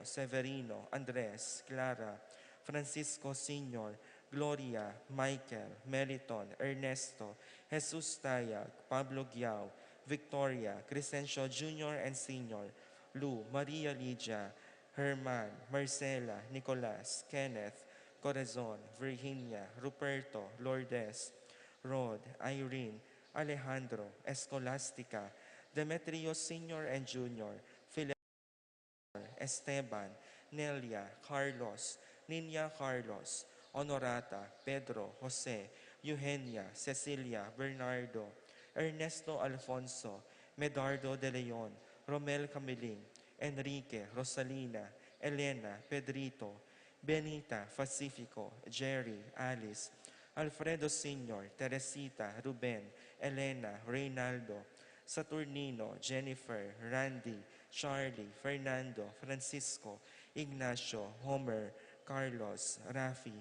Severino, Andres, Clara, Francisco Sr., Gloria, Michael, Meliton, Ernesto, Jesus Tayag, Pablo Giao, Victoria, Crescencio Jr. and Sr., Lou, Maria Lydia, Herman, Marcela, Nicolas, Kenneth, Corazon, Virginia, Ruperto, Lourdes, Rod, Irene, Alejandro, Escolastica, Demetrios Sr. and Jr., Philip, Esteban, Nelia, Carlos, Ninya Carlos, Honorata, Pedro, Jose, Eugenia, Cecilia, Bernardo, Ernesto Alfonso, Medardo de Leon, Romel Camiling, Enrique, Rosalina, Elena, Pedrito, Benita, Pacifico, Jerry, Alice, Alfredo Sr., Teresita, Ruben, Elena, Reynaldo, Saturnino, Jennifer, Randy, Charlie, Fernando, Francisco, Ignacio, Homer, Carlos, Rafi,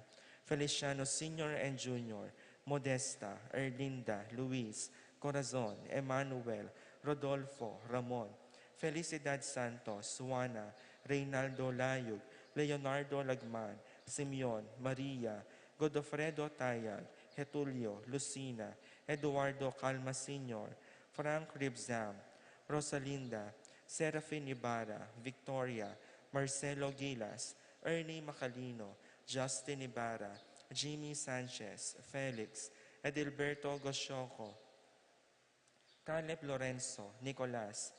Feliciano Sr. and Jr., Modesta, Erlinda, Luis, Corazon, Emmanuel, Rodolfo, Ramon, Felicidad Santos, Juana, Reynaldo Layug, Leonardo Lagman, Simeon, Maria, Godofredo Tayag, Getulio, Lucina, Eduardo Calma Sr., Frank Ribzam, Rosalinda, Serafin Ibarra, Victoria, Marcelo Gilas, Ernie Macalino, Justin Ibarra, Jimmy Sanchez, Felix, Edilberto Gosyoco, Caleb Lorenzo, Nicolas,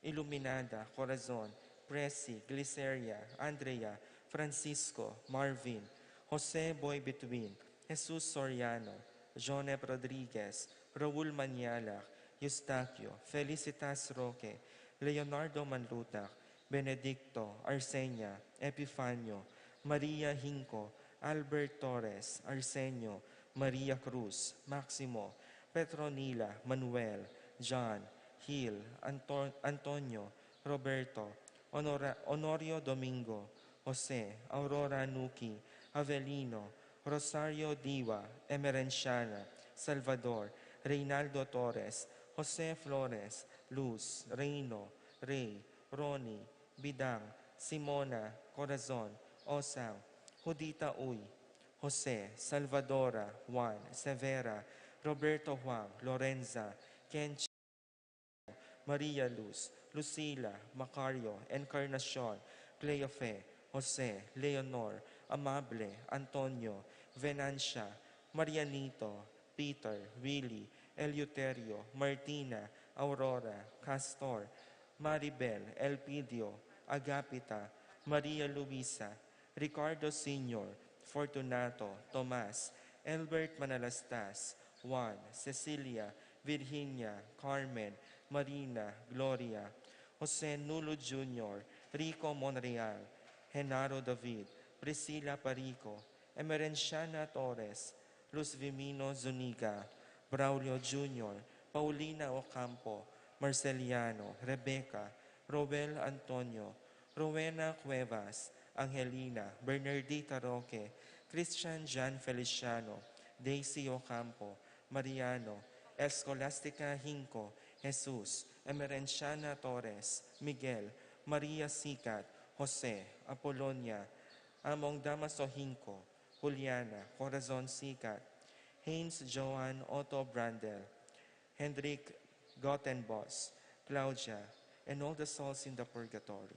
Iluminada, Corazon, Presi, Gliceria, Andrea, Francisco, Marvin, Jose Boy Between, Jesus Soriano, Jonep Rodriguez, Raul Manialac, Eustaquio, Felicitas Roque, Leonardo Manlutac, Benedicto, Arsenia, Epifanio, Maria Hinco, Albert Torres, Arsenio, Maria Cruz, Maximo, Petronila, Manuel, John, Hill, Antonio, Roberto, Honorio Domingo, Jose, Aurora Nuki, Avelino, Rosario Diwa, Emerenciana, Salvador, Reynaldo Torres, Jose Flores, Luz, Reino, Ray, Ronnie, Bidang, Simona, Corazon, Osang, Judita Uy, Jose, Salvadora, Juan, Severa, Roberto Juan, Lorenza, Ken Maria Luz, Lucila, Macario, Encarnacion, Cleofe, Jose, Leonor, Amable, Antonio, Venancia, Marianito, Peter, Willie, Eleuterio, Martina, Aurora, Castor, Maribel, Elpidio, Agapita, Maria Luisa, Ricardo Sr., Fortunato, Tomas, Albert Manalastas, Juan, Cecilia, Virginia, Carmen, Marina, Gloria, Jose Nulo Jr., Rico Monreal, Genaro David, Priscilla Parico, Emerenciana Torres, Luz Vimino Zuniga, Braulio Jr., Paulina Ocampo, Marceliano, Rebecca, Roel Antonio, Rowena Cuevas, Angelina, Bernardita Roque, Christian Jan Feliciano, Daisy Ocampo, Mariano, Escolastica Hinco, Jesus, Emerenciana Torres, Miguel, Maria Sicat, Jose, Apolonia, Among Damaso Hinco, Juliana, Corazon Sicat, Haynes Joan Otto Brandel, Hendrik Gottenbos, Claudia, and all the souls in the purgatory.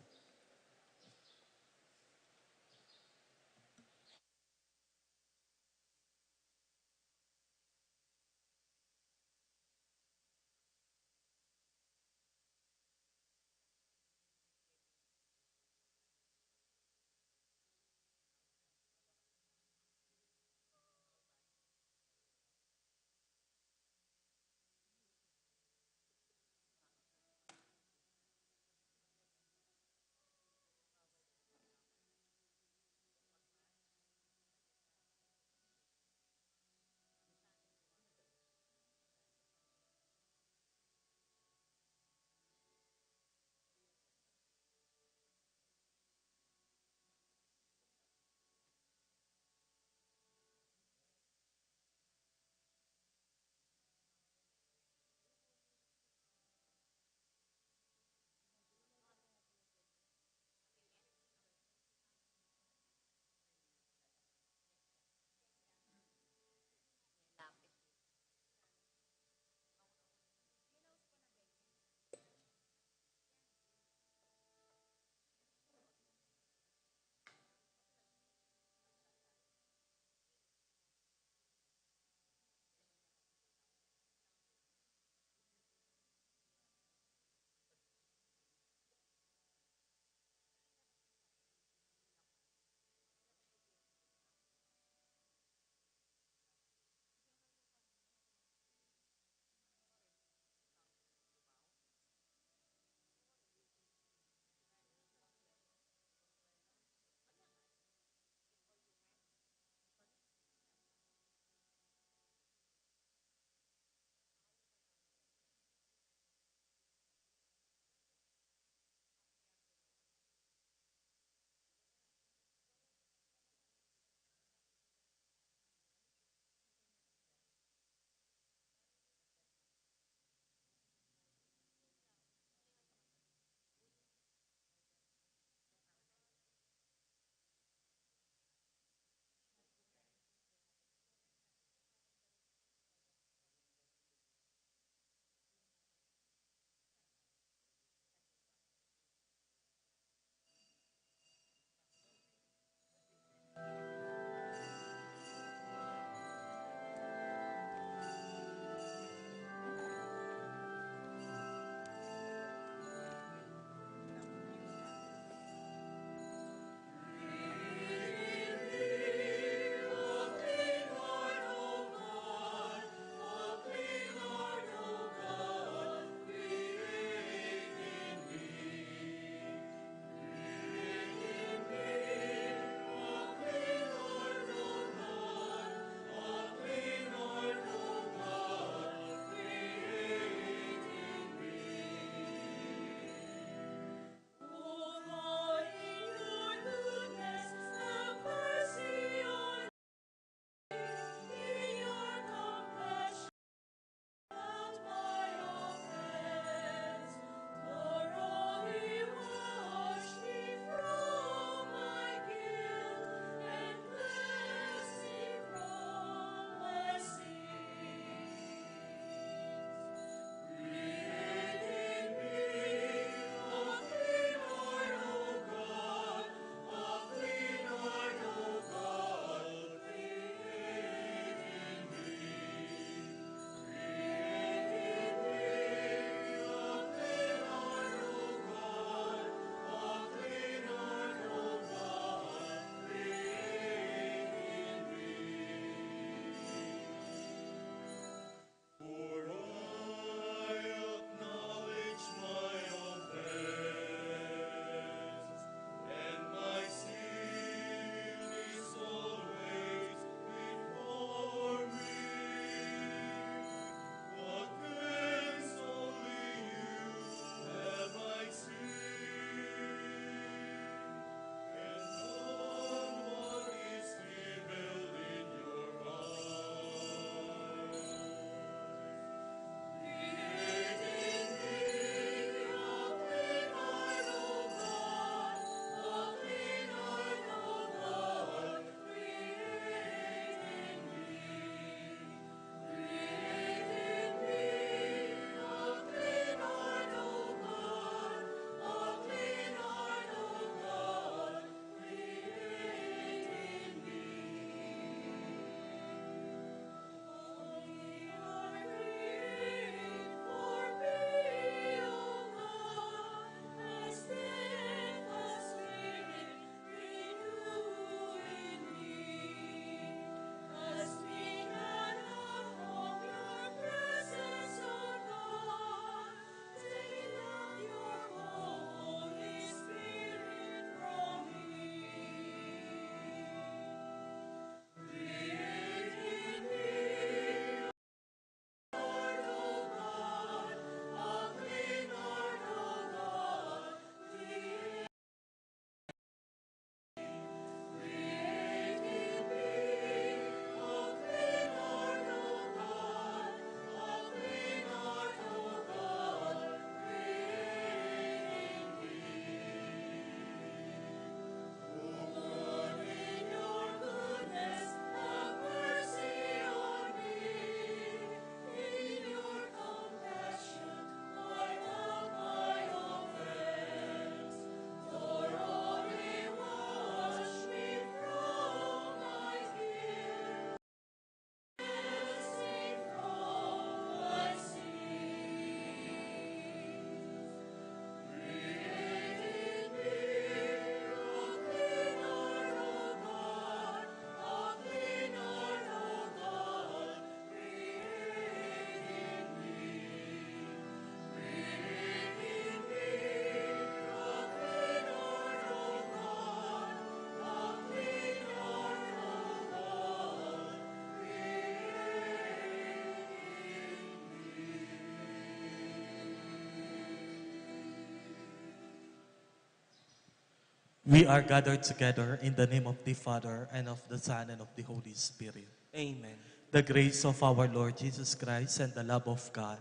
We are gathered together in the name of the Father, and of the Son, and of the Holy Spirit. Amen. The grace of our Lord Jesus Christ and the love of God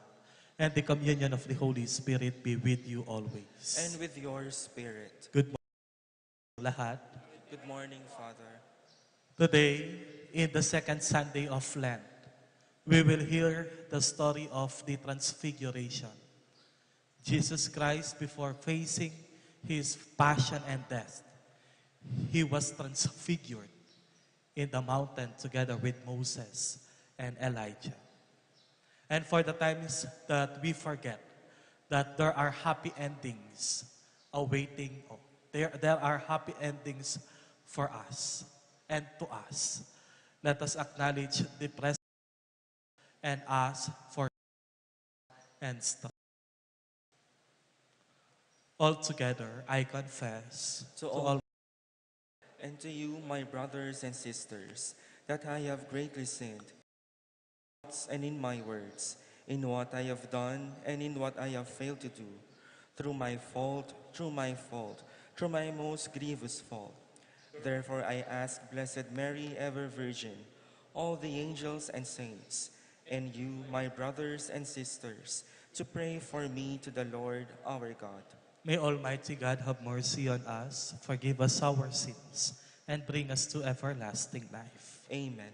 and the communion of the Holy Spirit be with you And always. with your spirit. Good morning lahat. Good morning, Father. Today, in the second Sunday of Lent, we will hear the story of the Transfiguration. Jesus Christ, before facing his passion and death, he was transfigured in the mountain together with Moses and Elijah. And for the times that we forget that there are happy endings awaiting, there are happy endings for us and to us. Let us acknowledge the present and ask for and strength. Altogether, I confess To to all all and to you, my brothers and sisters, that I have greatly sinned, and in my words, in what I have done, and in what I have failed to do, through my fault, through my most grievous fault. Therefore I ask Blessed Mary, ever Virgin, all the angels and saints, and you, my brothers and sisters, to pray for me to the Lord our God. may Almighty God have mercy on us, forgive us our sins, and bring us to everlasting life. Amen.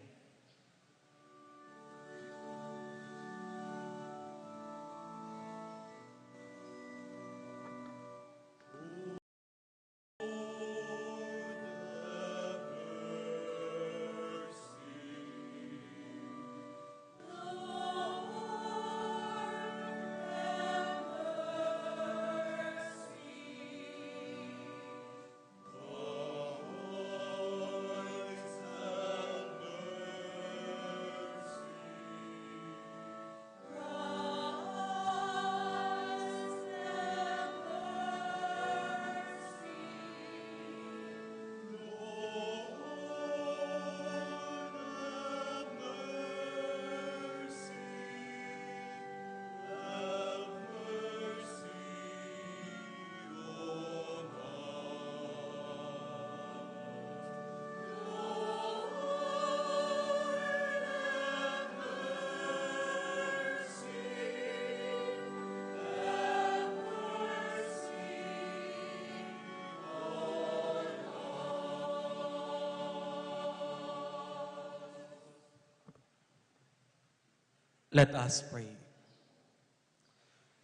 Let us pray.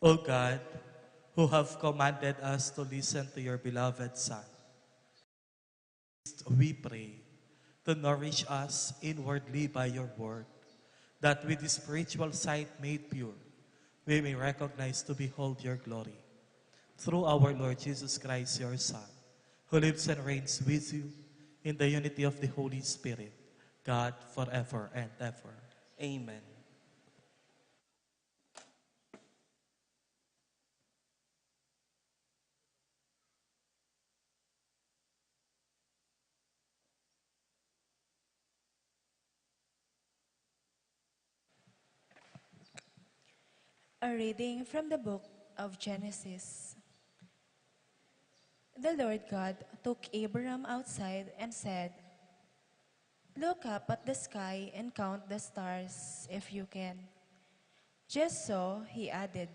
O God, who have commanded us to listen to your beloved Son, we pray to nourish us inwardly by your word, that with the spiritual sight made pure, we may recognize to behold your glory. Through our Lord Jesus Christ, your Son, who lives and reigns with you in the unity of the Holy Spirit, God, forever and ever. Amen. A reading from the book of Genesis. The Lord God took Abram outside and said, "Look up at the sky and count the stars if you can." Just so, he added,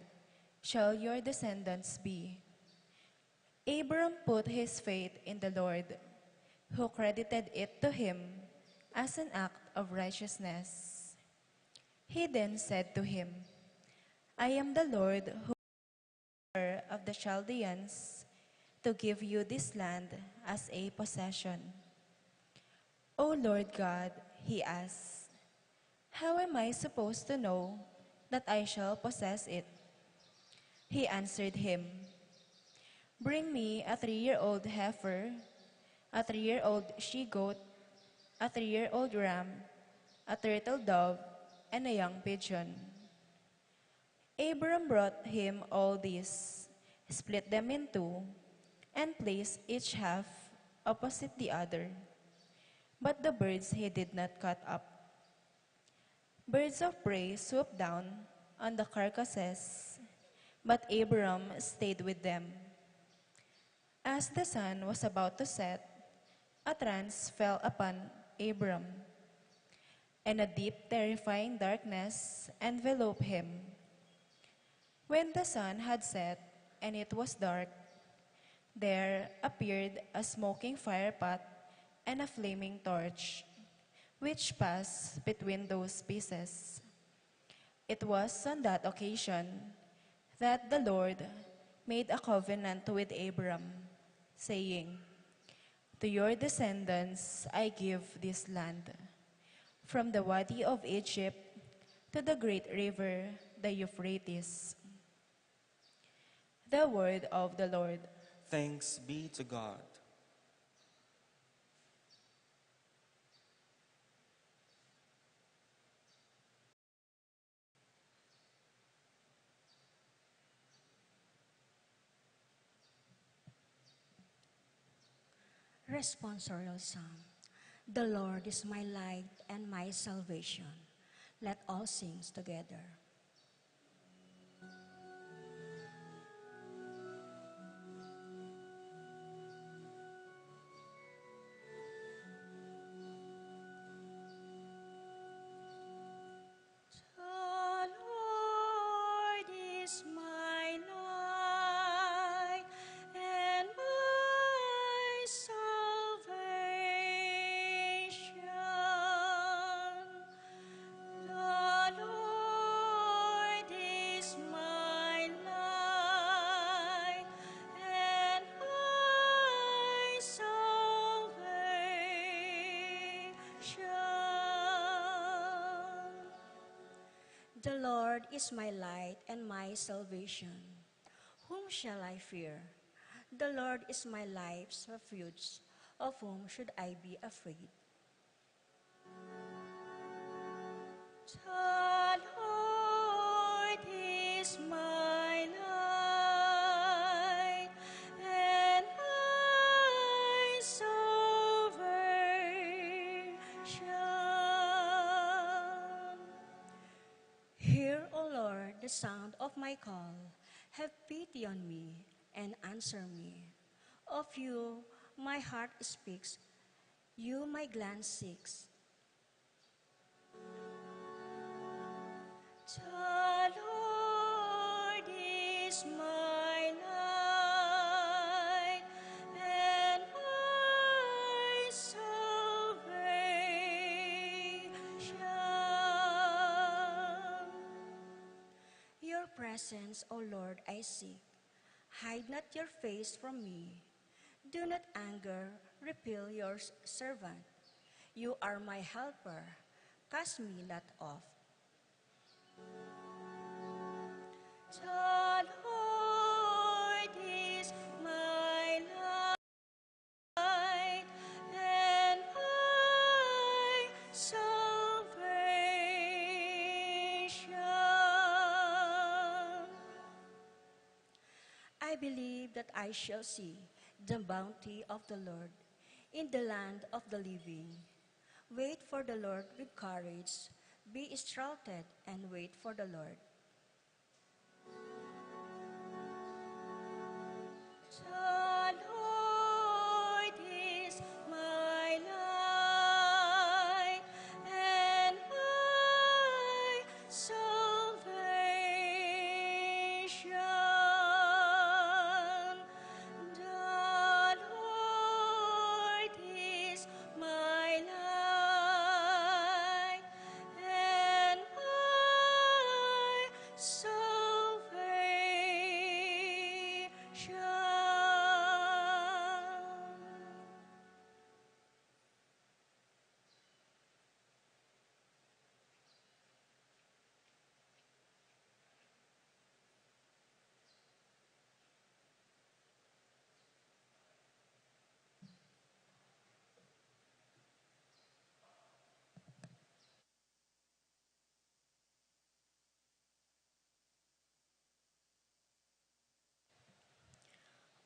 "shall your descendants be." Abram put his faith in the Lord, who credited it to him as an act of righteousness. He then said to him, "I am the Lord who of the Chaldeans to give you this land as a possession." "O Lord God," he asked, "how am I supposed to know that I shall possess it?" He answered him, "Bring me a 3-year-old heifer, a 3-year-old she-goat, a 3-year-old ram, a turtle dove, and a young pigeon." Abram brought him all these, split them in two, and placed each half opposite the other. But the birds he did not cut up. Birds of prey swooped down on the carcasses, but Abram stayed with them. As the sun was about to set, a trance fell upon Abram, and a deep, terrifying darkness enveloped him. When the sun had set and it was dark, there appeared a smoking firepot and a flaming torch, which passed between those pieces. It was on that occasion that the Lord made a covenant with Abram, saying, "To your descendants I give this land, from the Wadi of Egypt to the great river, the Euphrates." The word of the Lord. Thanks be to God. Responsorial Psalm. The Lord is my light and my salvation. Let all sing together. The Lord is my light and my salvation. The Lord is my light and my salvation. The Lord is my light and my salvation. Whom shall I fear? The Lord is my life's refuge. Of whom should I be afraid? The Lord is my light and my salvation. Hear, O Lord, the sound of my call. Have pity on me and answer me. Of you my heart speaks, you my glance seeks. The Lord is my light and my salvation. Your presence, O Lord, I seek. Hide not your face from me. Do not anger, repel your servant. You are my helper. Cast me not off. The Lord is my light and my salvation. I believe that I shall see the bounty of the Lord in the land of the living. Wait for the Lord with courage. Be exalted and wait for the Lord. The Lord is my light and my salvation. The Lord is my light and my salvation.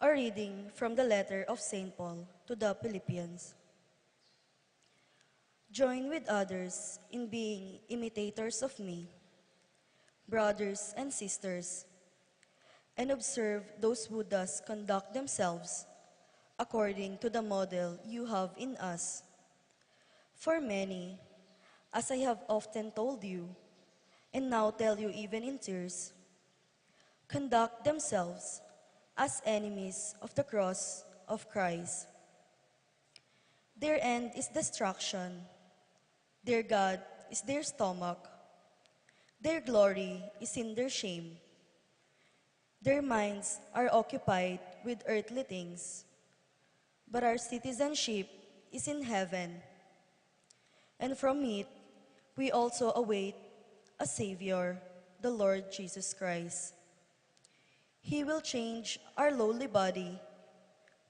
A reading from the letter of St. Paul to the Philippians. Join with others in being imitators of me, brothers and sisters, and observe those who thus conduct themselves according to the model you have in us. For many, as I have often told you, and now tell you even in tears, conduct themselves as enemies of the cross of Christ. Their end is destruction. Their God is their stomach. Their glory is in their shame. Their minds are occupied with earthly things, but our citizenship is in heaven, and from it we also await a Savior, the Lord Jesus Christ. He will change our lowly body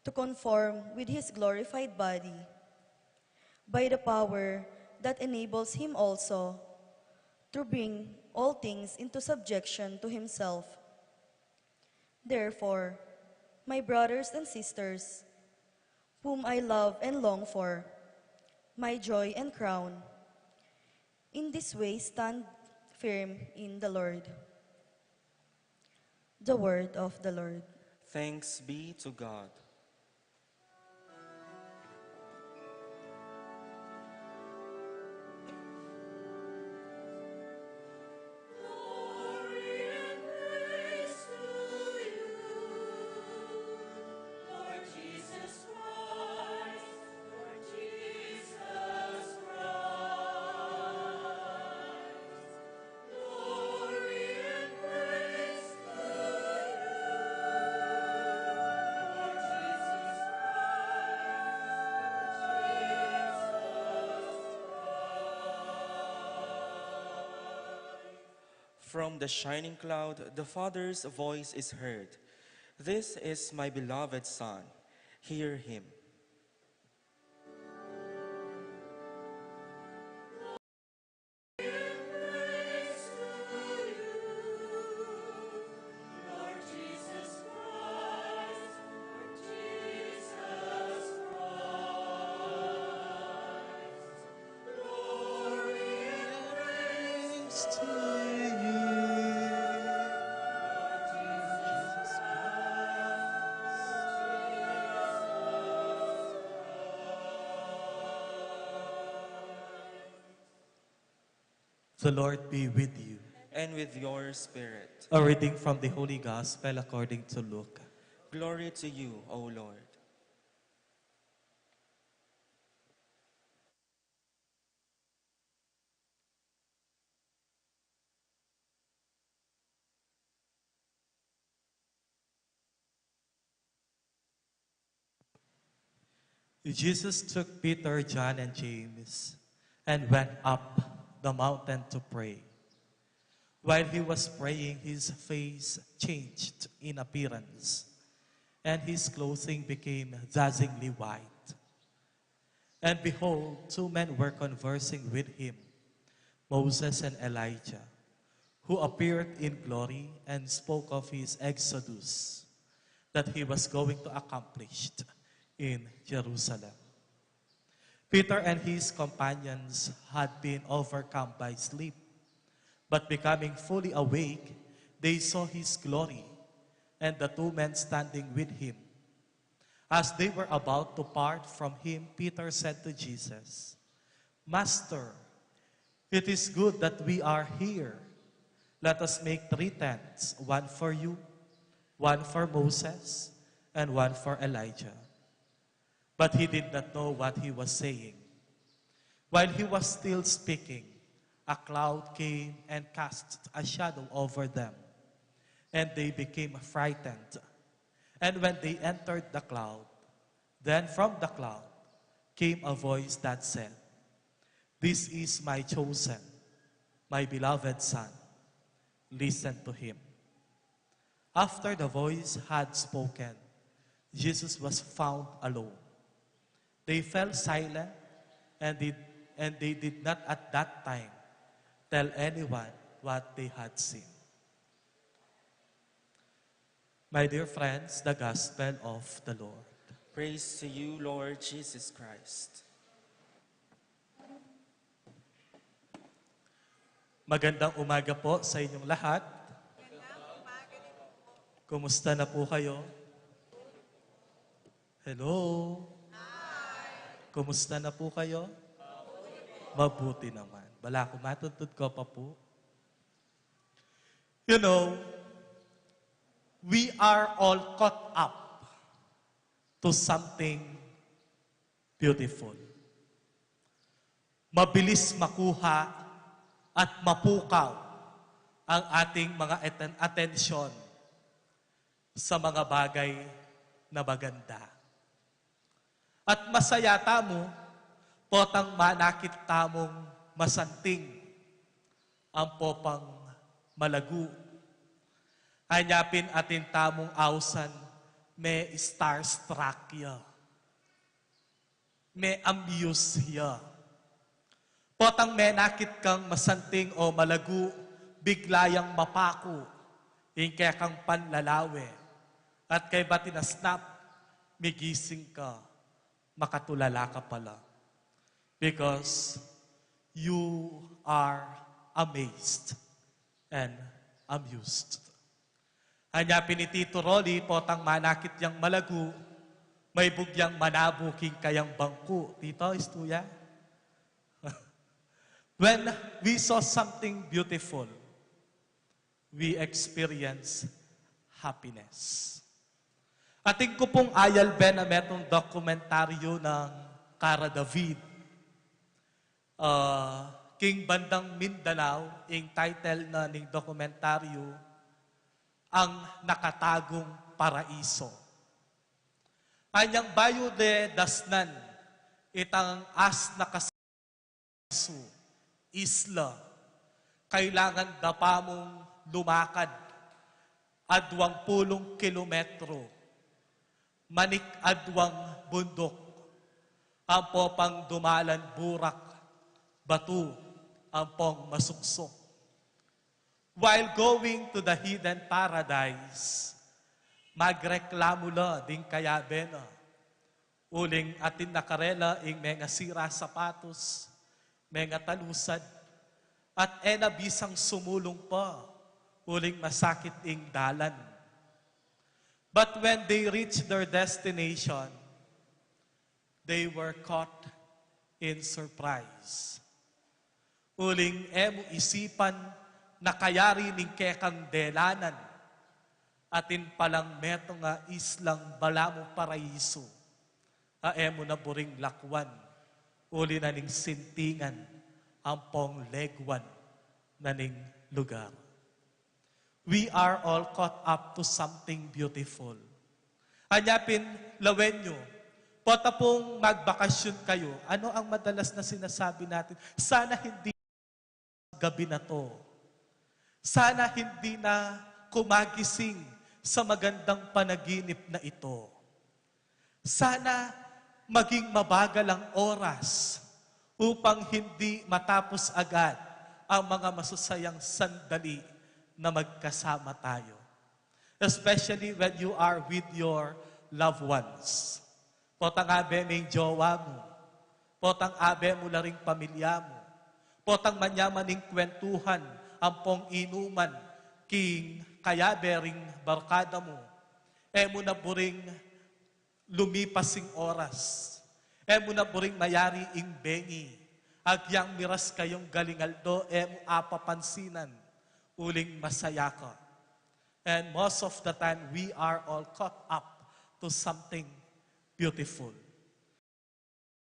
to conform with His glorified body by the power that enables Him also to bring all things into subjection to Himself. Therefore, my brothers and sisters, whom I love and long for, my joy and crown, in this way stand firm in the Lord. The word of the Lord. Thanks be to God. From the shining cloud, the Father's voice is heard. This is my beloved Son. Hear him. The Lord be with you. And with your spirit. A reading from the Holy Gospel according to Luke. Glory to you, O Lord. Jesus took Peter, John, and James and went up the mountain to pray. While he was praying, his face changed in appearance, and his clothing became dazzlingly white. And behold, two men were conversing with him, Moses and Elijah, who appeared in glory and spoke of his exodus that he was going to accomplish in Jerusalem. Peter and his companions had been overcome by sleep, but becoming fully awake, they saw his glory and the two men standing with him. As they were about to part from him, Peter said to Jesus, "Master, it is good that we are here. Let us make 3 tents, one for you, one for Moses, and one for Elijah." But he did not know what he was saying. While he was still speaking, a cloud came and cast a shadow over them, and they became frightened. And when they entered the cloud, then from the cloud came a voice that said, "This is my chosen, my beloved Son. Listen to him." After the voice had spoken, Jesus was found alone. They fell silent, and they did not at that time tell anyone what they had seen. My dear friends, the Gospel of the Lord. Praise to you, Lord Jesus Christ. Magandang umaga po sa inyong lahat. Kumusta na po kayo? Hello? Kumusta na po kayo? Mabuti naman. Bala ko, matuntun ko pa po. You know, we are all caught up to something beautiful. Mabilis makuha at mapukaw ang ating mga atensyon sa mga bagay na maganda. At masaya tamo, potang manakit tamong masanting ang popang malagu. Hanyapin atin tamong ausan, may starstruck ya. May amuse ya. Potang may nakit kang masanting o malagu, biglayang mapako, kaya kang panlalawe. At kay ba tinasnap, migising ka, makatulala ka pala. Because you are amazed and amused. Hanyapin ni Tito Rolly, potang manakit yang malagu, may bugyang manabuking kayang bangku. Tito, istuya? When we saw something beautiful, we experience happiness. Ating ko pong ayal ben na metong dokumentaryo ng Cara David. King Bandang Mindanao, yung title na ng dokumentaryo, Ang Nakatagong Paraiso. Anyang bayo de dasnan, itang as nakasu, isla, kailangan dapa mong lumakad, adwang 10 kilometro, manik adwang bundok, ang popang dumalan burak, batu, ang pong masuksok. While going to the hidden paradise, magreklamo la ding kaya bena. Uling atin nakarela ing mga sira sapatos, mga talusad, at bisang sumulong pa, uling masakit ing dalan. But when they reached their destination, they were caught in surprise. Uling emo isipan na kayari ning kekang delanan, atin palang meto nga islang balamo paraiso, emo na buring lakwan, uli na ning sintingan, ang pong legwan na ning lugar. We are all caught up to something beautiful. Anyapin, lawen nyo, pota pong magbakasyon kayo, ano ang madalas na sinasabi natin? Sana hindi gabi na to. Sana hindi na kumagising sa magandang panaginip na ito. Sana maging mabagal ang oras upang hindi matapos agad ang mga masusayang sandali na magkasama tayo. Especially when you are with your loved ones. Potang abe may jowa mo. Potang abe mo na ring pamilya mo. Potang manyamaning kwentuhan ang pong inuman king kayabe ring barkada mo. Emo na buring lumipasing oras. Emo na buring mayari ing bengi. Agyang miras kayong galingaldo, emo apapansinan. Uling masaya ka. And most of the time, we are all caught up to something beautiful.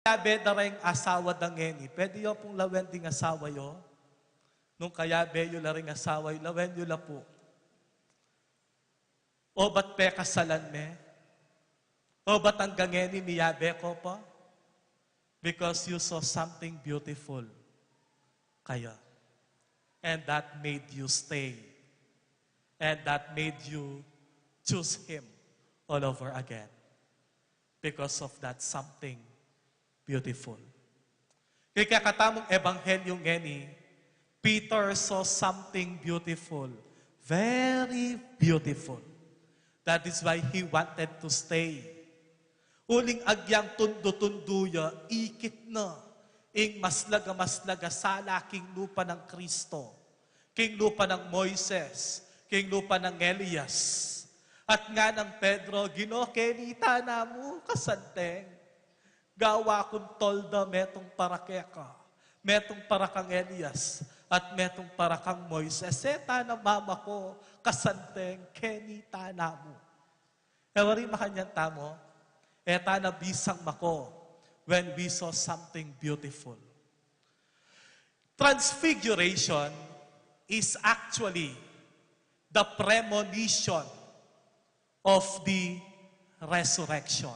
Kaya dareng asawa dangeni, pwede yo pong lawen ding asawa yo. Nung kaya beyo la ring asawa yo, lawen yo la po. O ba't pe kasalan me? O ba't ang gangeni miyabe ko pa? Because you saw something beautiful. Kaya. And that made you stay. And that made you choose Him all over again. Because of that something beautiful. Kaya katamong ebanghelyo ngeni, Peter saw something beautiful. Very beautiful. That is why he wanted to stay. Uling agyang tundo-tunduya, ikit na. Ing maslaga sa laking lupa ng Kristo. King lupa ng Moises. King lupa ng Elias. At nga ng Pedro, Ginoo, kenita na mo, kasanteng. Gawa kong tolda metong parakeka, metong parakang Elias, at metong parakang Moises. Eta na mama ko, kasanteng, kenita na mo. Ewari makanyang tamo, eta na bisang mako when we saw something beautiful. Transfiguration is actually the premonition of the resurrection.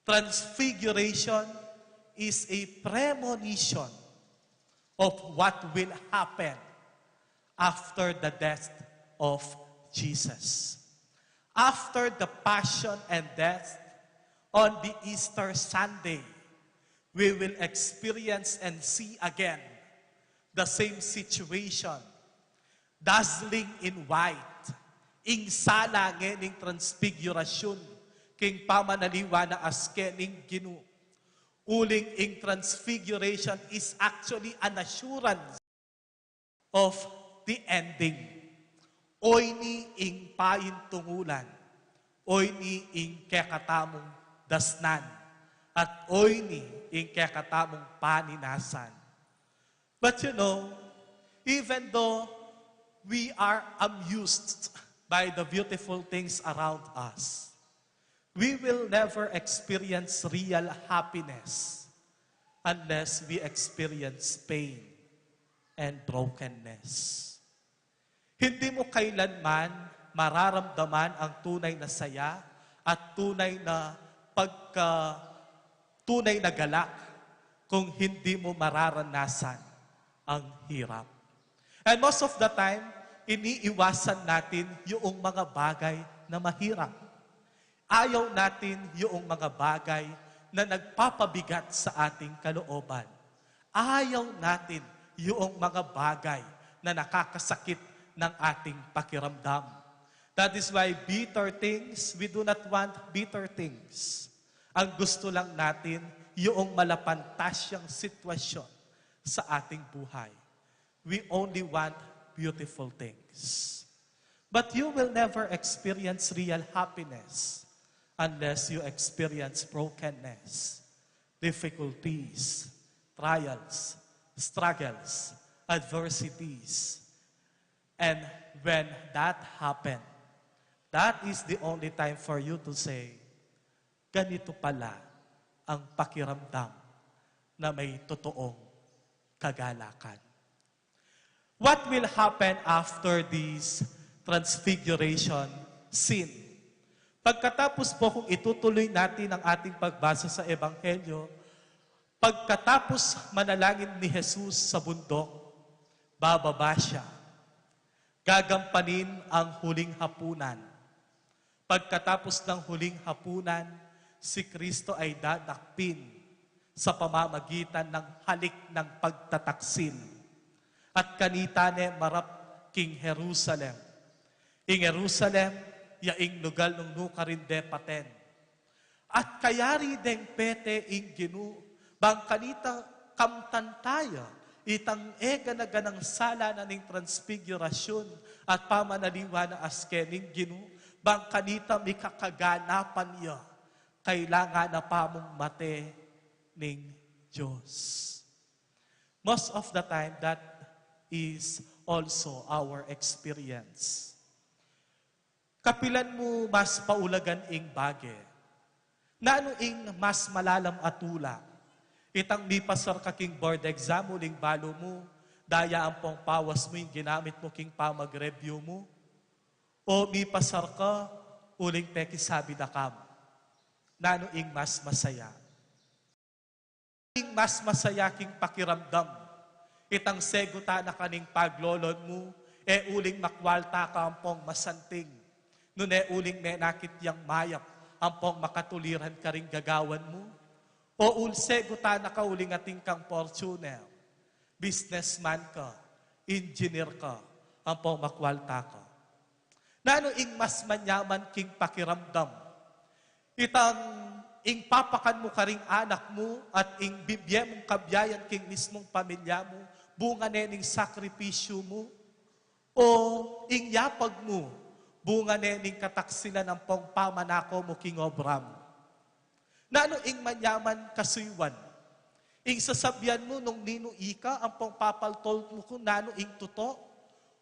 Transfiguration is a premonition of what will happen after the death of Jesus. After the passion and death on the Easter Sunday, we will experience and see again the same situation, dazzling in white, ing sala ngening transfigurasyon, king pamanaliwa na askening Ginoo. Uling ing transfiguration is actually an assurance of the ending. Oy ni ing payin tungulan, oy ni ing kekatamong dasnan, at oy ni ing kekatamong paninasan. But you know, even though we are amused by the beautiful things around us, we will never experience real happiness unless we experience pain and brokenness. Hindi mo kailanman mararamdaman ang tunay na saya at tunay na tunay na galak kung hindi mo mararanasan ang hirap. And most of the time, iniiwasan natin yung mga bagay na mahirap. Ayaw natin yung mga bagay na nagpapabigat sa ating kalooban. Ayaw natin yung mga bagay na nakakasakit ng ating pakiramdam. That is why bitter things, we do not want bitter things. Ang gusto lang natin, yung malapantasyang sitwasyon sa ating buhay. We only want beautiful things. But you will never experience real happiness unless you experience brokenness, difficulties, trials, struggles, adversities. And when that happens, that is the only time for you to say, ganito pala ang pakiramdam na may totoong kagalakan. What will happen after this transfiguration scene? Pagkatapos po kung itutuloy natin ang ating pagbasa sa Ebanghelyo, pagkatapos manalangin ni Jesus sa bundok, bababa siya. Gagampanin ang huling hapunan. Pagkatapos ng huling hapunan, si Kristo ay dadakpin sa pamamagitan ng halik ng pagtataksil. At kanita ne marap king Jerusalem. Ing Jerusalem, yaing lugal nung nukarinde paten. At kayari deng pete ing Ginu, bang kanita kamtantaya, itang ega na ganang sala na ning transfigurasyon at pamanaliwa na askening Ginu, bang kanita may kakaganapan niya, kailangan na pamong mate ning Diyos. Most of the time, that is also our experience. Kapilan mo mas paulagan ing bage, na ano ing mas malalam atula, itang mipasar ka king board exam mo, ling balo mo, daya ang pong pawas mo yung ginamit mo king pamag-review mo, o mipasar ka, uling peki sabi na kam, na ano ing mas masaya. Ing mas masaya king pakiramdam, itang seguta na kaning paglolon mo, uling makwalta ka ang pong masanting, nun uling menakit yang mayap, ang pong makatuliran ka ring gagawan mo, o ulsego ta na kauling ating kang fortuner, businessman ka, engineer ka, ang pong makwalta ka. Na ano ing mas manyaman king pakiramdam, itang ing papakan mo ka ring anak mo at ing bibye mong kabyayan king mismong pamilya mo, bunga nening sakripisyo mo, o ing yapag mo, bunga nening kataksilan ang pong pamanako mo King Obram. Nano ing manyaman kasuywan, ing sasabyan mo nung nino ika ang pong papaltol mo kung nano ing tuto,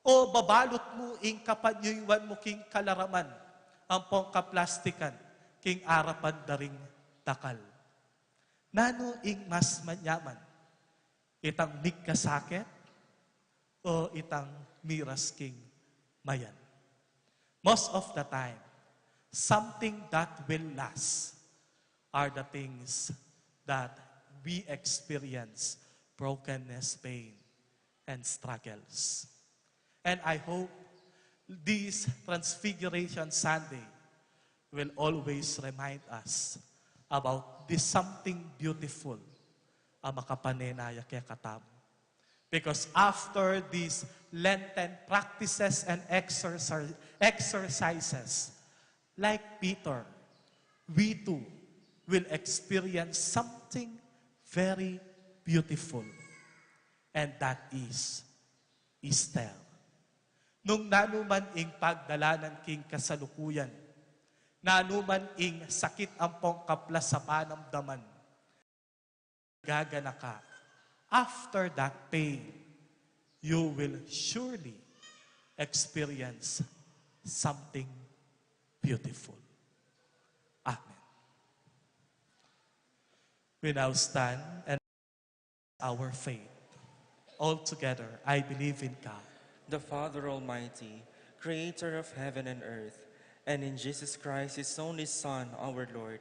o babalot mo ing kapanyuywan mo king kalaraman, ang pong kaplastikan, king arapan daring takal. Nano ing mas manyaman, itang nigkasakit, o itang miras king mayan. Most of the time, something that will last are the things that we experience brokenness, pain, and struggles. And I hope this Transfiguration Sunday will always remind us about this something beautiful ang makapanenaya kaya katamo. Because after these Lenten practices and exercises, like Peter, we too will experience something very beautiful. And that is Easter. Nung nanuman ing pagdalanan king kasalukuyan, nanuman ing sakit ampong kaplas sa panamdaman, gagana ka. After that pain, you will surely experience something beautiful. Amen. We now stand and our faith. All together, I believe in God, the Father Almighty, creator of heaven and earth, and in Jesus Christ, his only Son, our Lord,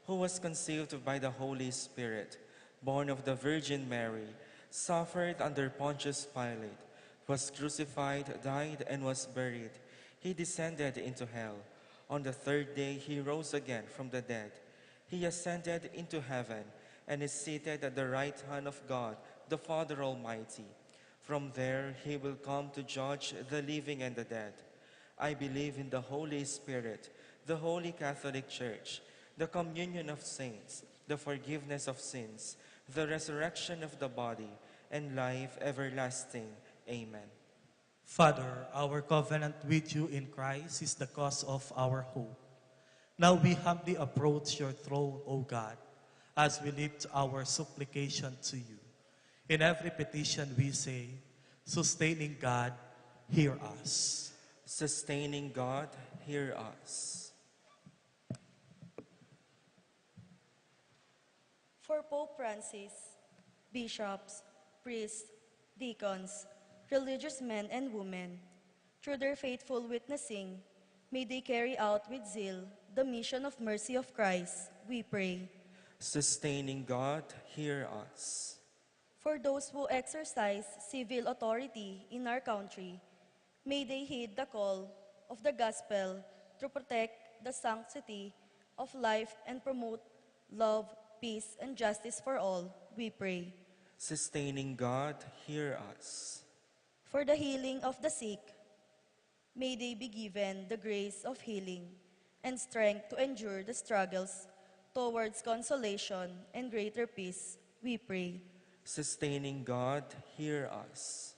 who was conceived by the Holy Spirit, born of the Virgin Mary, suffered under Pontius Pilate, was crucified, died, and was buried. He descended into hell. On the third day, he rose again from the dead. He ascended into heaven and is seated at the right hand of God, the Father Almighty. From there, he will come to judge the living and the dead. I believe in the Holy Spirit, the Holy Catholic Church, the communion of saints, the forgiveness of sins, the resurrection of the body, and life everlasting. Amen. Father, our covenant with you in Christ is the cause of our hope. Now we humbly approach your throne, O God, as we lift our supplication to you. In every petition we say, sustaining God, hear us. Sustaining God, hear us. For Pope Francis, bishops, priests, deacons, religious men and women, through their faithful witnessing, may they carry out with zeal the mission of mercy of Christ, we pray. Sustaining God, hear us. For those who exercise civil authority in our country, may they heed the call of the gospel to protect the sanctity of life and promote love, peace, and justice for all, we pray. Sustaining God, hear us. For the healing of the sick, may they be given the grace of healing and strength to endure the struggles towards consolation and greater peace, we pray. Sustaining God, hear us.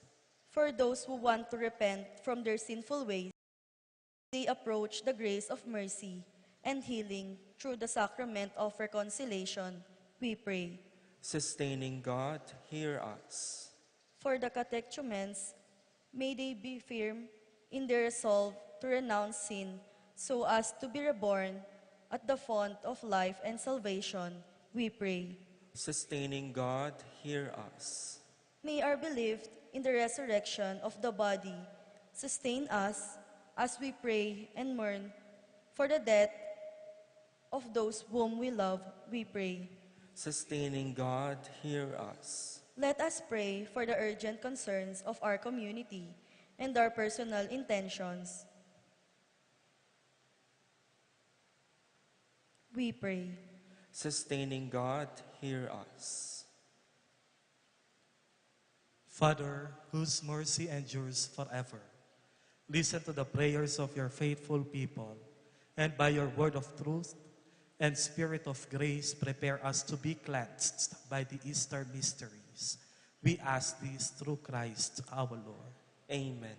For those who want to repent from their sinful ways, they approach the grace of mercy and healing through the sacrament of reconciliation, we pray. Sustaining God, hear us. For the catechumens, may they be firm in their resolve to renounce sin so as to be reborn at the font of life and salvation, we pray. Sustaining God, hear us. May our belief in the resurrection of the body sustain us as we pray and mourn for the death of those whom we love, we pray. Sustaining God, hear us. Let us pray for the urgent concerns of our community and our personal intentions. We pray. Sustaining God, hear us. Father, whose mercy endures forever, listen to the prayers of your faithful people, and by your word of truth and spirit of grace, prepare us to be cleansed by the Easter mysteries. We ask this through Christ our Lord. Amen.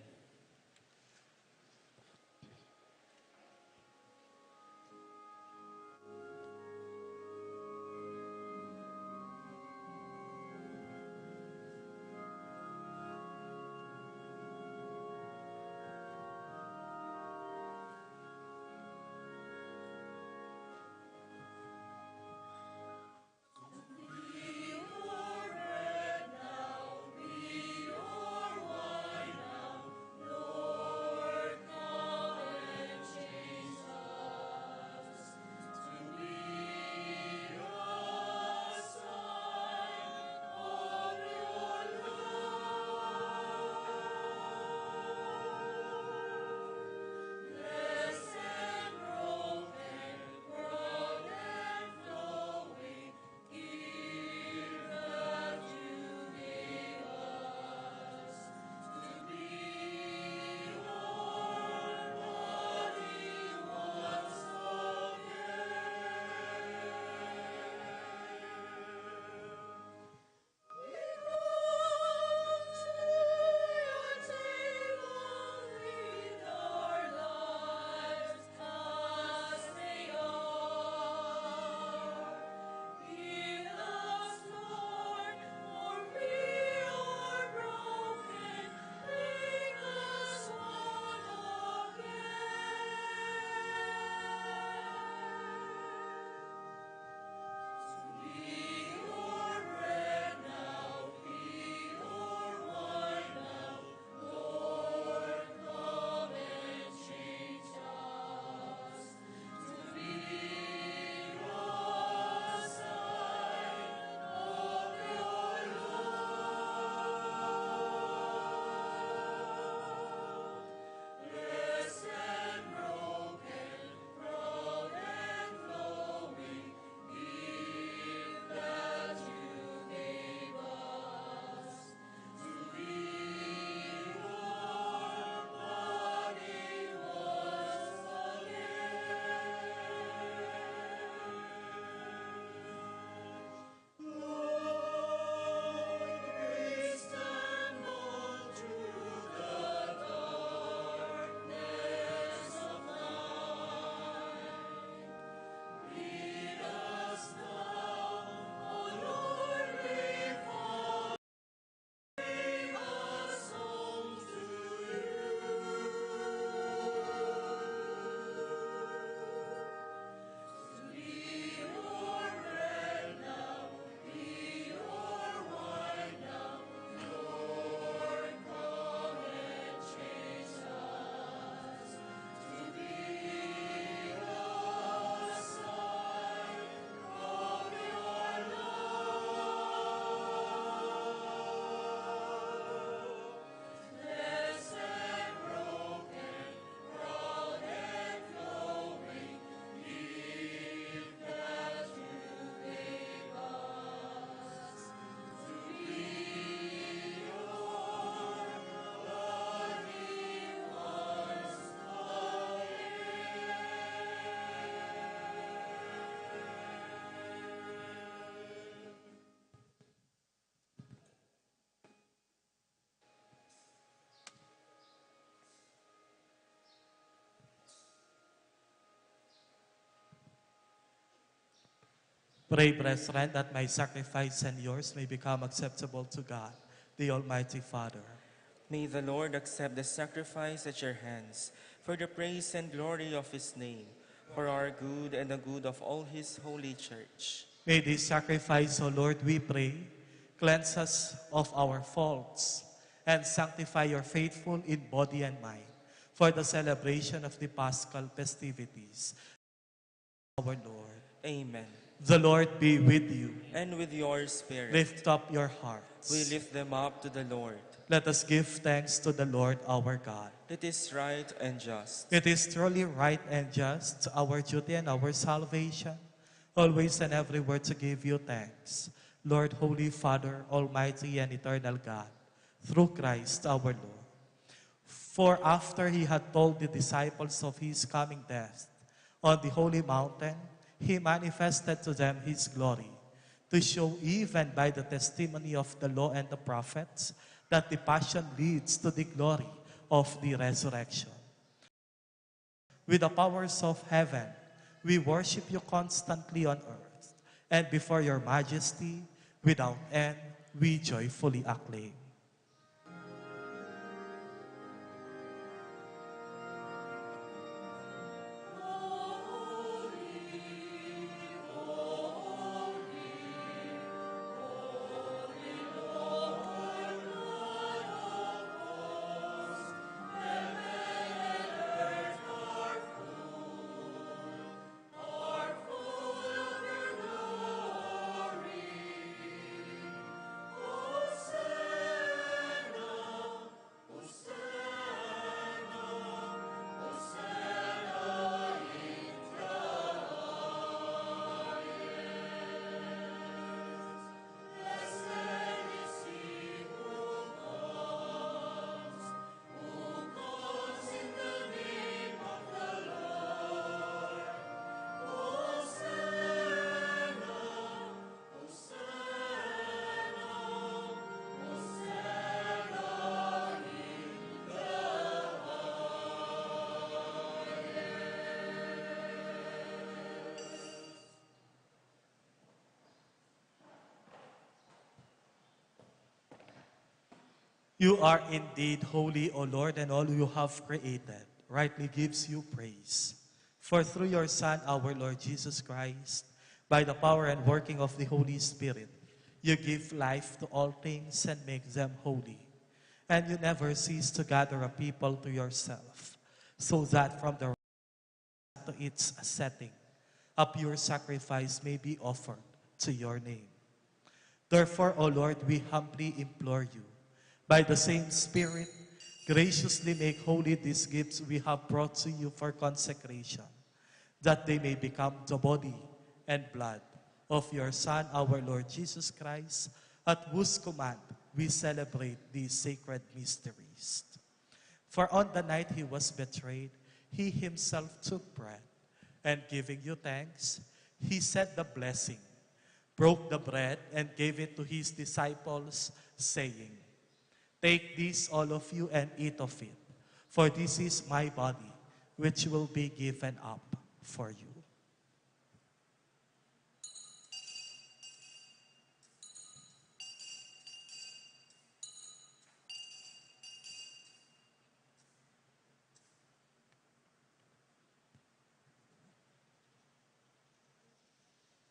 Pray, brethren, that my sacrifice and yours may become acceptable to God, the Almighty Father. May the Lord accept the sacrifice at your hands for the praise and glory of his name, for our good and the good of all his holy church. May this sacrifice, O Lord, we pray, cleanse us of our faults and sanctify your faithful in body and mind for the celebration of the Paschal festivities. Our Lord. Amen. The Lord be with you. And with your spirit, Lift up your hearts. we lift them up to the Lord. Let us give thanks to the Lord our God. It is right and just. It is truly right and just, our duty and our salvation, always and everywhere to give you thanks, Lord, Holy Father, Almighty and eternal God, through Christ our Lord. For after he had told the disciples of his coming death on the holy mountain, he manifested to them his glory, to show even by the testimony of the law and the prophets that the passion leads to the glory of the resurrection. With the powers of heaven, we worship you constantly on earth, and before your majesty, without end, we joyfully acclaim. You are indeed holy, O Lord, and all you have created rightly gives you praise. For through your Son, our Lord Jesus Christ, by the power and working of the Holy Spirit, you give life to all things and make them holy. And you never cease to gather a people to yourself, so that from the to its setting, a pure sacrifice may be offered to your name. Therefore, O Lord, we humbly implore you, by the same Spirit, graciously make holy these gifts we have brought to you for consecration, that they may become the body and blood of your Son, our Lord Jesus Christ, at whose command we celebrate these sacred mysteries. For on the night he was betrayed, he himself took bread, and giving you thanks, he said the blessing, broke the bread, and gave it to his disciples, saying, "Take this, all of you, and eat of it, for this is my body, which will be given up for you."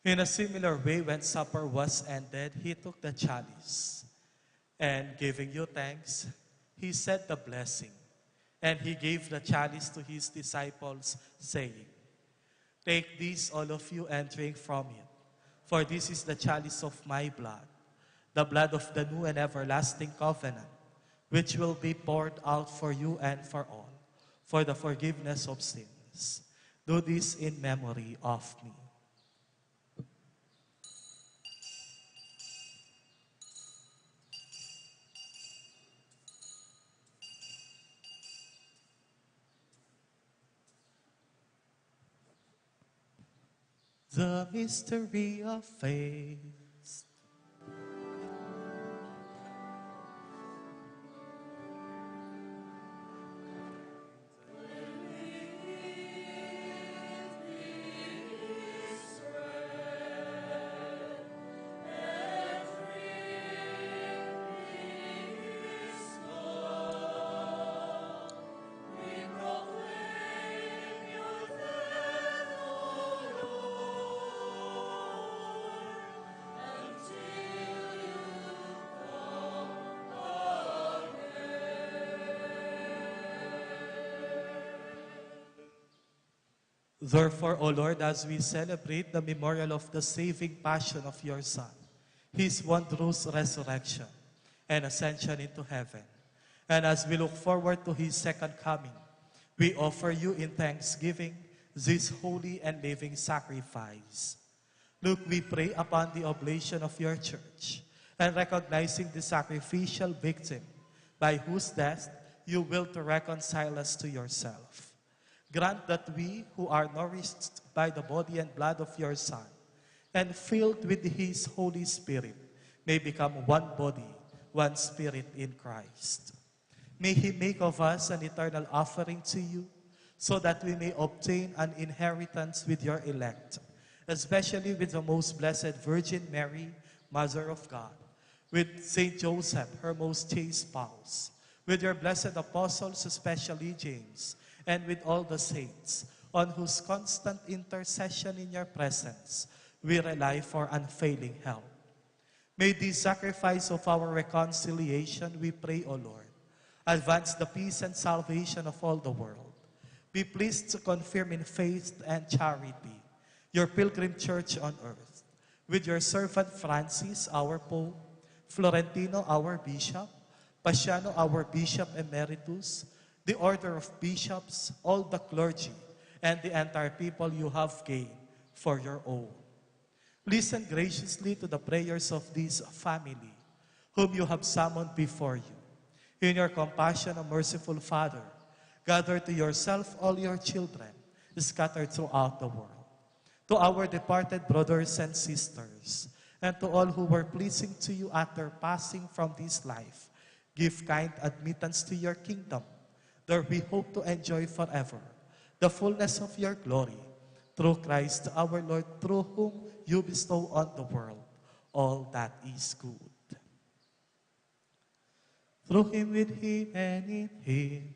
In a similar way, when supper was ended, he took the chalice, and giving you thanks, he said the blessing, and he gave the chalice to his disciples, saying, "Take this, all of you, and drink from it, for this is the chalice of my blood, the blood of the new and everlasting covenant, which will be poured out for you and for all, for the forgiveness of sins. Do this in memory of me." The mystery of faith. Therefore, O Lord, as we celebrate the memorial of the saving passion of your Son, his wondrous resurrection and ascension into heaven, and as we look forward to his second coming, we offer you in thanksgiving this holy and living sacrifice. Look, we pray upon the oblation of your church, and recognizing the sacrificial victim by whose death you will to reconcile us to yourself. Grant that we who are nourished by the body and blood of your Son and filled with his Holy Spirit may become one body, one spirit in Christ. May he make of us an eternal offering to you so that we may obtain an inheritance with your elect, especially with the most blessed Virgin Mary, Mother of God, with Saint Joseph, her most chaste spouse, with your blessed apostles, especially James, and with all the saints, on whose constant intercession in your presence we rely for unfailing help. May the sacrifice of our reconciliation, we pray, O Lord, advance the peace and salvation of all the world. Be pleased to confirm in faith and charity your pilgrim church on earth, with your servant Francis, our Pope, Florentino, our Bishop, Paciano, our Bishop Emeritus, the order of bishops, all the clergy, and the entire people you have gained for your own. Listen graciously to the prayers of this family, whom you have summoned before you. In your compassion, O merciful Father, gather to yourself all your children scattered throughout the world. To our departed brothers and sisters, and to all who were pleasing to you at their passing from this life, give kind admittance to your kingdom, there we hope to enjoy forever the fullness of your glory, through Christ our Lord, through whom you bestow on the world all that is good. Through him, with him, and in him,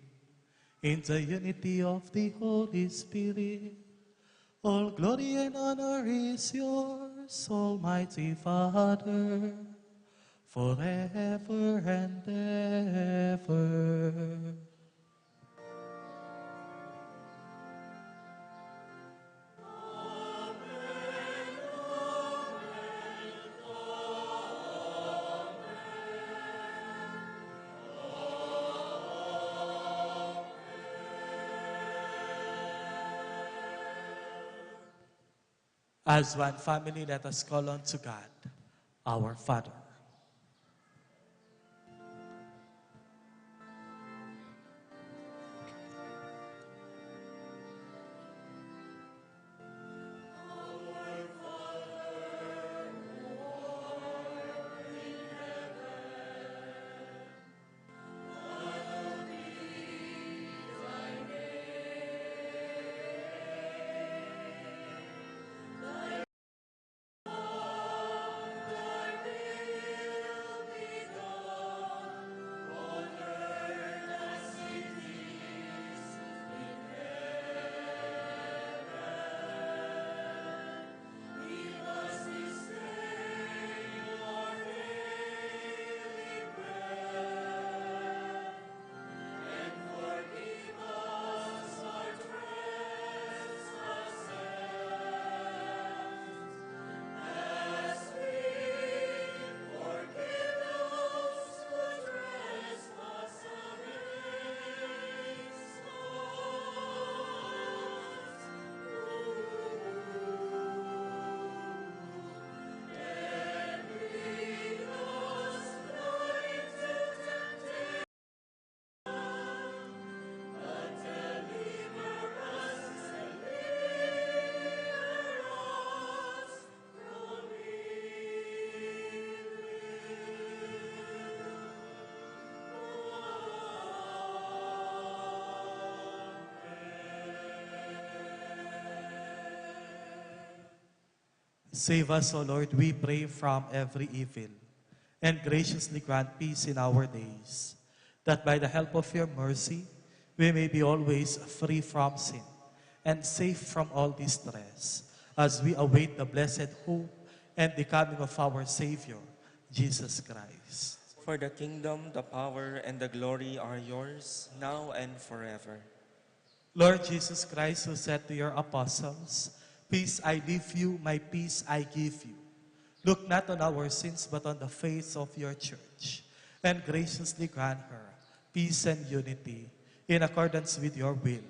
in the unity of the Holy Spirit, all glory and honor is yours, Almighty Father, forever and ever. As one family, let us call on to God, our Father. Save us, O Lord, we pray, from every evil, and graciously grant peace in our days, that by the help of your mercy, we may be always free from sin and safe from all distress, as we await the blessed hope and the coming of our Savior, Jesus Christ. For the kingdom, the power, and the glory are yours, now and forever. Lord Jesus Christ, who said to your apostles, "Peace I leave you, my peace I give you," look not on our sins, but on the faith of your church, and graciously grant her peace and unity in accordance with your will,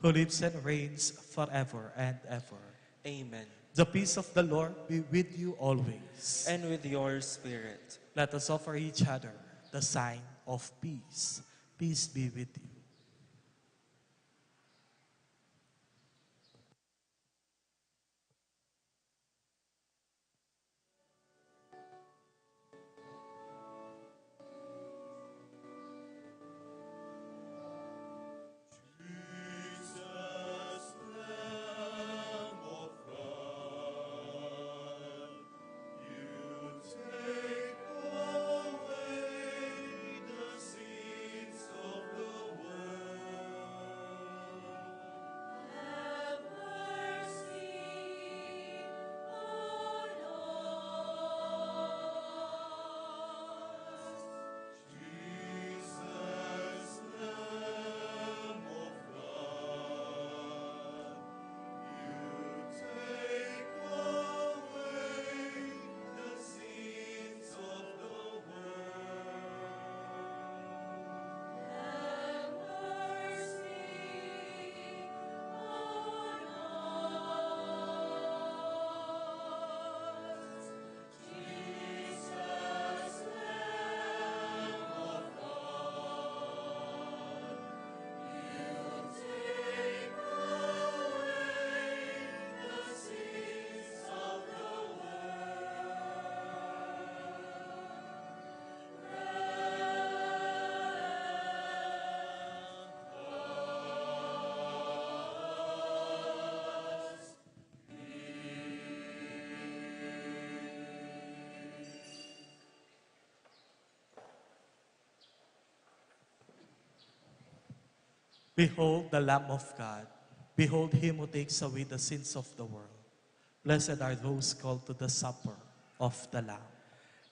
who lives and reigns forever and ever. Amen. The peace of the Lord be with you always. And with your spirit. Let us offer each other the sign of peace. Peace be with you. Behold the Lamb of God. Behold him who takes away the sins of the world. Blessed are those called to the supper of the Lamb.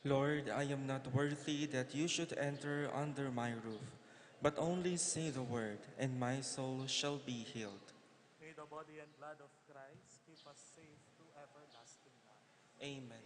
Lord, I am not worthy that you should enter under my roof, but only say the word, and my soul shall be healed. May the body and blood of Christ keep us safe to everlasting life. Amen.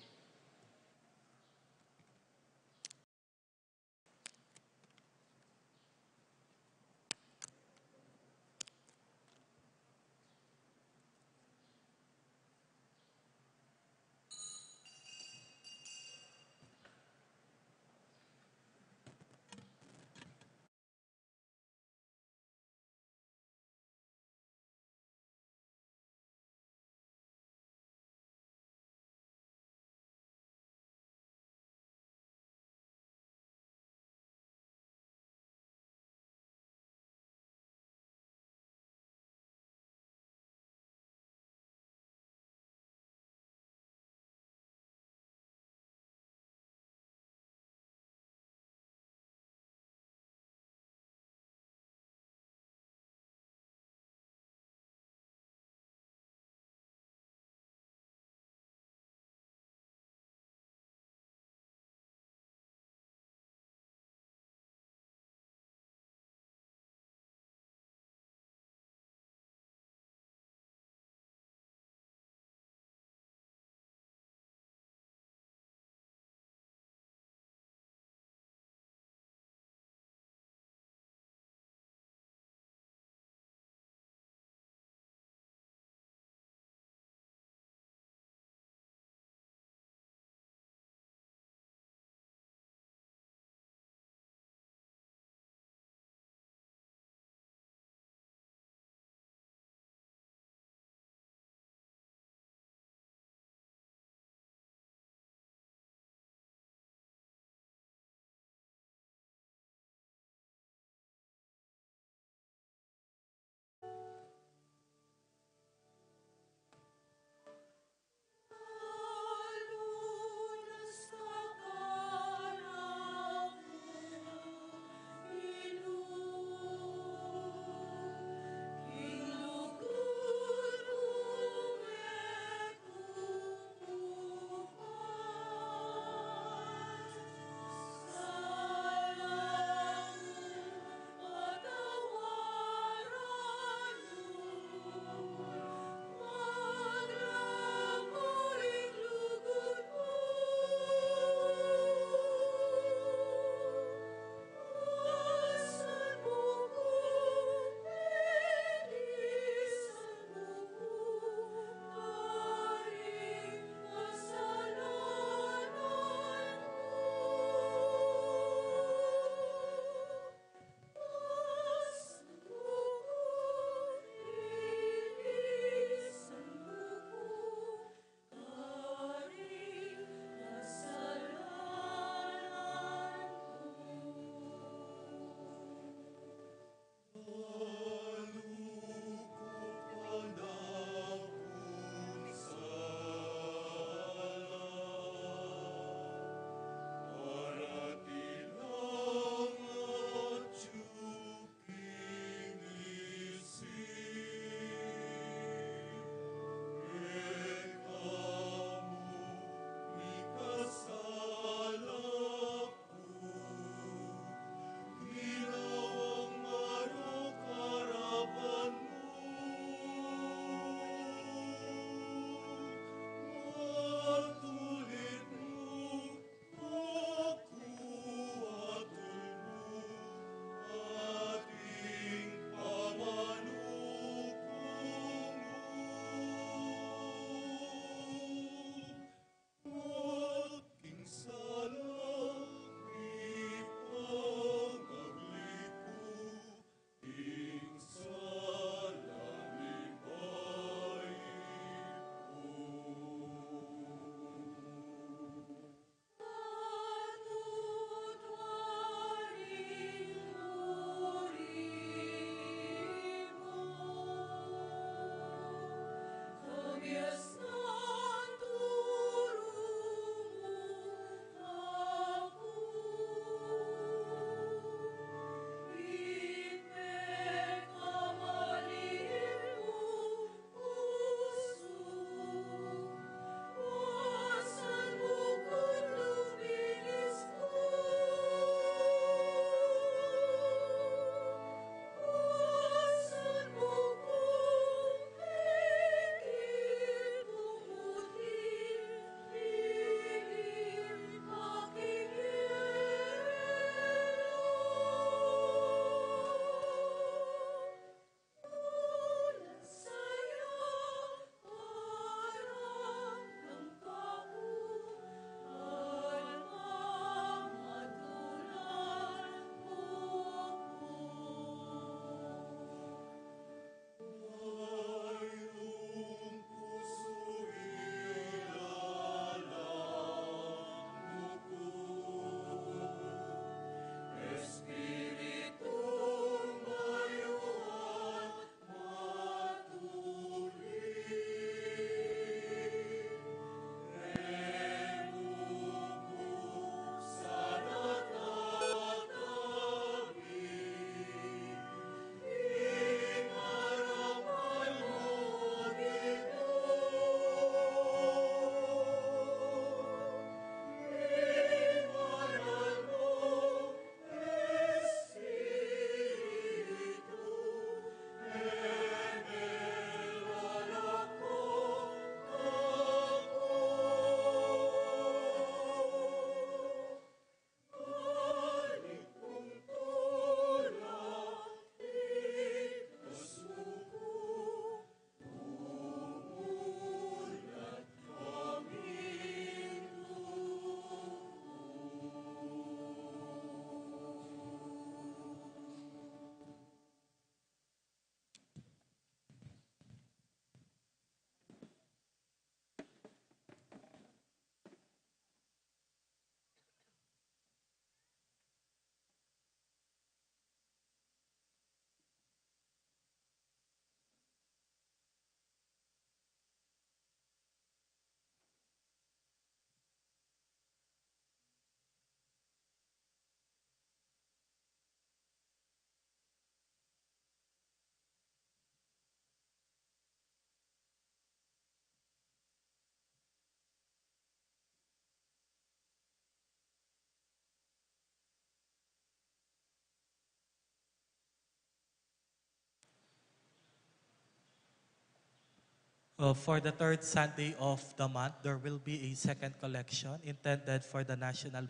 For the third Sunday of the month, there will be a second collection intended for the National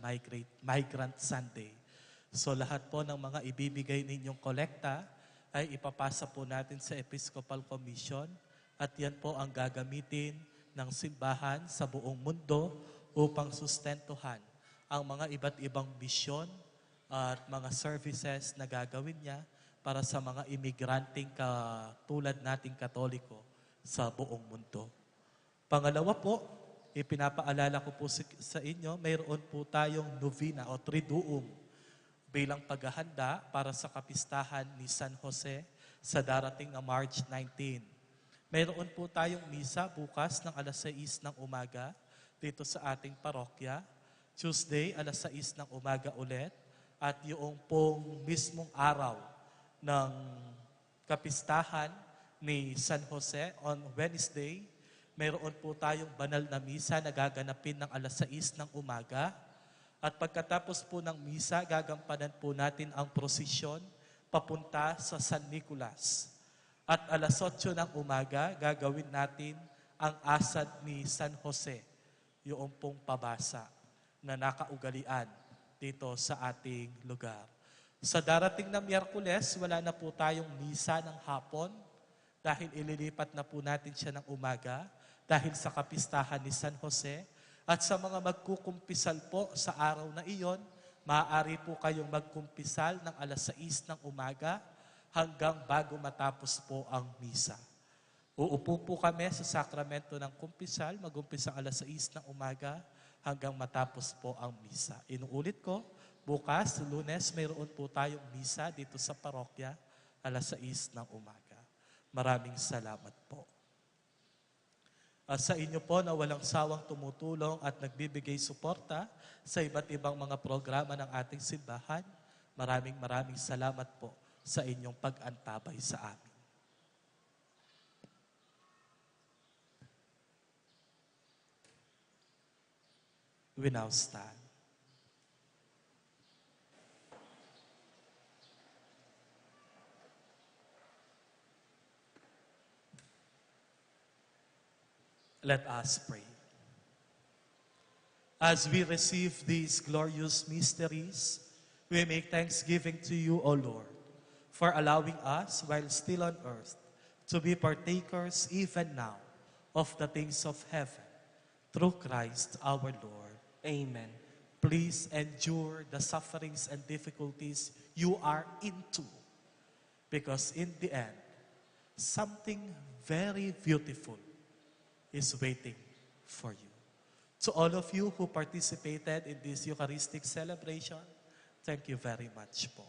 Migrant Sunday. So lahat po ng mga ibibigay ninyong kolekta ay ipapasa po natin sa Episcopal Commission at yan po ang gagamitin ng simbahan sa buong mundo upang sustentuhan ang mga iba't ibang misyon at mga services na gagawin niya para sa mga imigranting katulad nating Katoliko sa buong mundo. Pangalawa po, ipinapaalala ko po sa inyo, mayroon po tayong novena o triduum bilang paghahanda para sa kapistahan ni San Jose sa darating na March 19. Mayroon po tayong misa bukas ng alas 6 ng umaga dito sa ating parokya. Tuesday, alas 6 ng umaga ulit. At yung pong mismong araw ng kapistahan ni San Jose on Wednesday, mayroon po tayong banal na misa na gaganapin ng alas 6 ng umaga. At pagkatapos po ng misa, gagampanan po natin ang prosesyon papunta sa San Nicolas. At alas 8 ng umaga, gagawin natin ang asad ni San Jose, yung pong pabasa na nakaugalian dito sa ating lugar. Sa darating na Miyerkules, wala na po tayong misa ng hapon dahil ililipat na po natin siya ng umaga dahil sa kapistahan ni San Jose. At sa mga magkukumpisal po sa araw na iyon, maaari po kayong magkumpisal ng alas 6 ng umaga hanggang bago matapos po ang misa. Uupo po kami sa sakramento ng kumpisal, mag-umpisa alas 6 ng umaga hanggang matapos po ang misa. Inuulit ko, bukas, Lunes, mayroon po tayong misa dito sa parokya, alas 6 ng umaga. Maraming salamat po. At sa inyo po na walang sawang tumutulong at nagbibigay suporta sa iba't ibang mga programa ng ating simbahan, maraming salamat po sa inyong pag-antabay sa amin. We now stand. Let us pray. As we receive these glorious mysteries, we make thanksgiving to you, O Lord, for allowing us, while still on earth, to be partakers even now of the things of heaven, through Christ our Lord. Amen. Please endure the sufferings and difficulties you are into, because in the end, something very beautiful is waiting for you. To all of you who participated in this Eucharistic celebration, thank you very much po.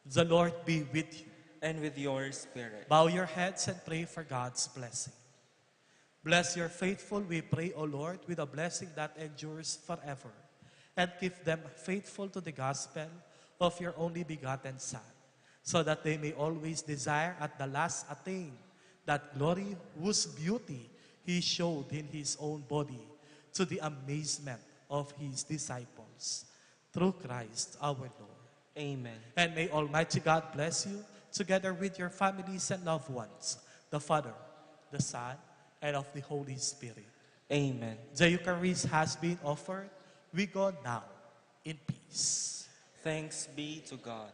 The Lord be with you. And with your spirit. Bow your heads and pray for God's blessing. Bless your faithful, we pray, O Lord, with a blessing that endures forever, and keep them faithful to the gospel of your only begotten Son, so that they may always desire at the last attain that glory whose beauty He showed in His own body to the amazement of His disciples. Through Christ our Lord. Amen. And may Almighty God bless you, together with your families and loved ones, the Father, the Son, and of the Holy Spirit. Amen. The Eucharist has been offered. We go now in peace. Thanks be to God.